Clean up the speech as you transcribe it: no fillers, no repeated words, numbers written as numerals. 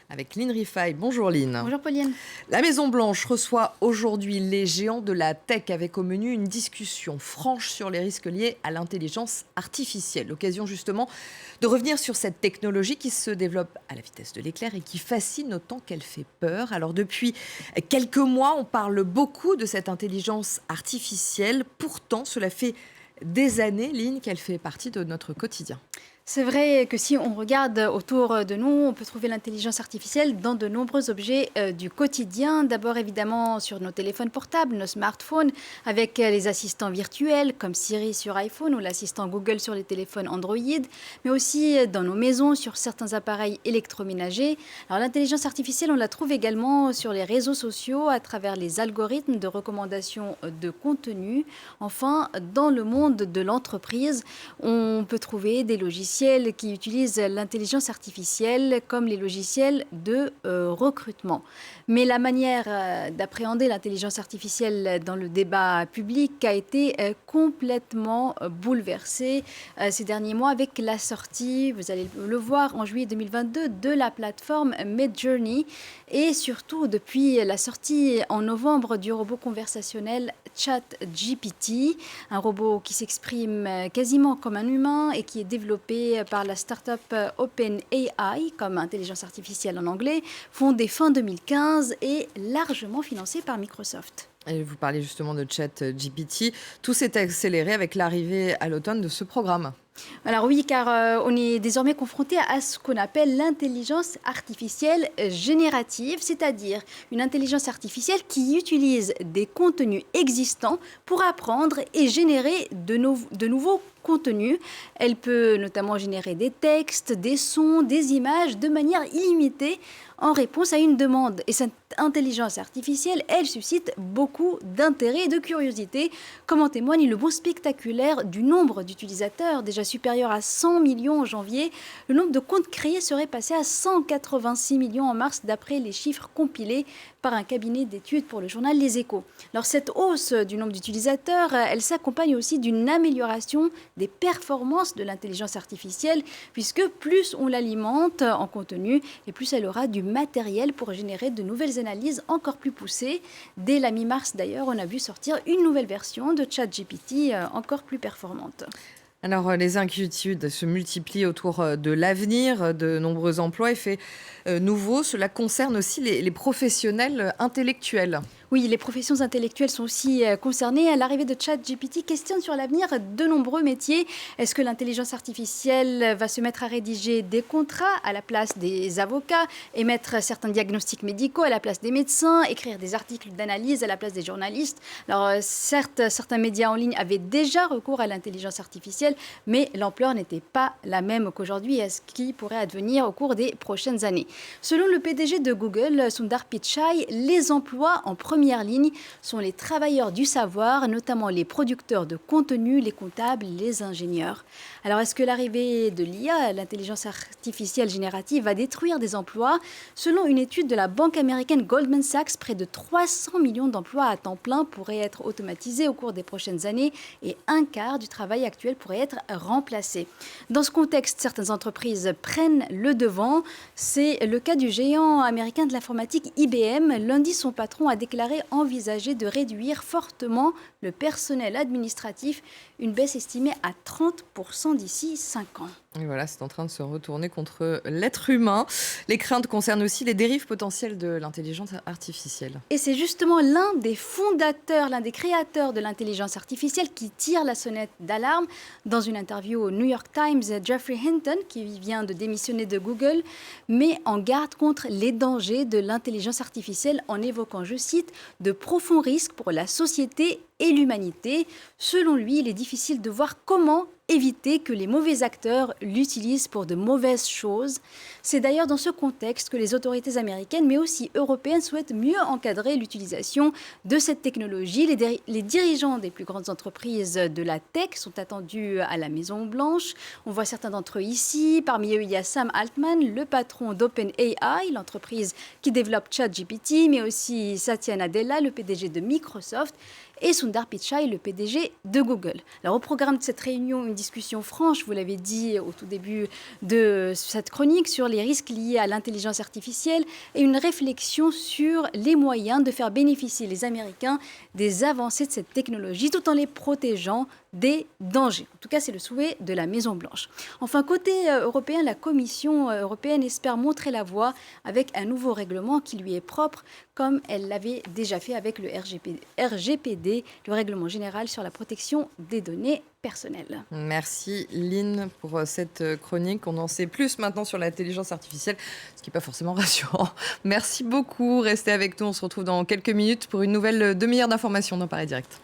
avec Lynn Rifaille. Bonjour Lynn. Bonjour Pauline. La Maison-Blanche reçoit aujourd'hui les géants de la tech avec au menu une discussion franche sur les risques liés à l'intelligence artificielle. L'occasion justement de revenir sur cette technologie qui se développe à la vitesse de l'éclair et qui fascine autant qu'elle fait peur. Alors depuis quelques mois, on parle beaucoup de cette intelligence artificielle. Pourtant, cela fait des années, Lynn, qu'elle fait partie de notre quotidien. C'est vrai que si on regarde autour de nous, on peut trouver l'intelligence artificielle dans de nombreux objets du quotidien. D'abord évidemment sur nos téléphones portables, nos smartphones, avec les assistants virtuels comme Siri sur iPhone ou l'assistant Google sur les téléphones Android, mais aussi dans nos maisons, sur certains appareils électroménagers. Alors l'intelligence artificielle, on la trouve également sur les réseaux sociaux à travers les algorithmes de recommandation de contenu. Enfin, dans le monde de l'entreprise, on peut trouver des logiciels qui utilisent l'intelligence artificielle comme les logiciels de recrutement. Mais la manière d'appréhender l'intelligence artificielle dans le débat public a été complètement bouleversée ces derniers mois avec la sortie, vous allez le voir, en juillet 2022 de la plateforme Midjourney et surtout depuis la sortie en novembre du robot conversationnel ChatGPT, un robot qui s'exprime quasiment comme un humain et qui est développé par la start-up OpenAI, comme intelligence artificielle en anglais, fondée fin 2015 et largement financée par Microsoft. Et vous parlez justement de ChatGPT. Tout s'est accéléré avec l'arrivée à l'automne de ce programme. Alors oui, car on est désormais confronté à ce qu'on appelle l'intelligence artificielle générative, c'est-à-dire une intelligence artificielle qui utilise des contenus existants pour apprendre et générer de nouveaux contenus. Elle peut notamment générer des textes, des sons, des images de manière illimitée en réponse à une demande. Et cette intelligence artificielle, elle suscite beaucoup d'intérêt et de curiosité, comme en témoigne le bond spectaculaire du nombre d'utilisateurs, déjà supérieur à 100 millions en janvier. Le nombre de comptes créés serait passé à 186 millions en mars, d'après les chiffres compilés par un cabinet d'études pour le journal Les Échos. Alors cette hausse du nombre d'utilisateurs, elle s'accompagne aussi d'une amélioration des performances de l'intelligence artificielle, puisque plus on l'alimente en contenu, et plus elle aura du matériel pour générer de nouvelles analyses encore plus poussées. Dès la mi-mars d'ailleurs, on a vu sortir une nouvelle version de ChatGPT encore plus performante. Alors, les inquiétudes se multiplient autour de l'avenir, de nombreux emplois et faits nouveaux. Cela concerne aussi les professionnels intellectuels. Oui, les professions intellectuelles sont aussi concernées. L'arrivée de ChatGPT questionne sur l'avenir de nombreux métiers. Est-ce que l'intelligence artificielle va se mettre à rédiger des contrats à la place des avocats, émettre certains diagnostics médicaux à la place des médecins, écrire des articles d'analyse à la place des journalistes? Alors certes, certains médias en ligne avaient déjà recours à l'intelligence artificielle, mais l'ampleur n'était pas la même qu'aujourd'hui et ce qui pourrait advenir au cours des prochaines années. Selon le PDG de Google, Sundar Pichai, les emplois en première ligne sont les travailleurs du savoir, notamment les producteurs de contenu, les comptables, les ingénieurs. Alors, est-ce que l'arrivée de l'IA, l'intelligence artificielle générative, va détruire des emplois? Selon une étude de la banque américaine Goldman Sachs, près de 300 millions d'emplois à temps plein pourraient être automatisés au cours des prochaines années et un quart du travail actuel pourrait être remplacé. Dans ce contexte, certaines entreprises prennent le devant. C'est le cas du géant américain de l'informatique IBM. Lundi, son patron a déclaré envisager de réduire fortement le personnel administratif, une baisse estimée à 30% d'ici 5 ans. Et voilà, c'est en train de se retourner contre l'être humain. Les craintes concernent aussi les dérives potentielles de l'intelligence artificielle. Et c'est justement l'un des fondateurs, l'un des créateurs de l'intelligence artificielle qui tire la sonnette d'alarme. Dans une interview au New York Times, Geoffrey Hinton, qui vient de démissionner de Google, met en garde contre les dangers de l'intelligence artificielle en évoquant, je cite, « de profonds risques pour la société et l'humanité ». Selon lui, il est difficile de voir comment éviter que les mauvais acteurs l'utilisent pour de mauvaises choses. C'est d'ailleurs dans ce contexte que les autorités américaines, mais aussi européennes, souhaitent mieux encadrer l'utilisation de cette technologie. Les dirigeants des plus grandes entreprises de la tech sont attendus à la Maison-Blanche. On voit certains d'entre eux ici. Parmi eux, il y a Sam Altman, le patron d'OpenAI, l'entreprise qui développe ChatGPT, mais aussi Satya Nadella, le PDG de Microsoft. et Sundar Pichai, le PDG de Google. Alors au programme de cette réunion, une discussion franche, vous l'avez dit au tout début de cette chronique, sur les risques liés à l'intelligence artificielle et une réflexion sur les moyens de faire bénéficier les Américains des avancées de cette technologie tout en les protégeant des dangers. En tout cas, c'est le souhait de la Maison-Blanche. Enfin, côté européen, la Commission européenne espère montrer la voie avec un nouveau règlement qui lui est propre, comme elle l'avait déjà fait avec le RGPD, le règlement général sur la protection des données personnelles. Merci Lynn pour cette chronique. On en sait plus maintenant sur l'intelligence artificielle, ce qui n'est pas forcément rassurant. Merci beaucoup. Restez avec nous. On se retrouve dans quelques minutes pour une nouvelle demi-heure d'information dans Paris Direct.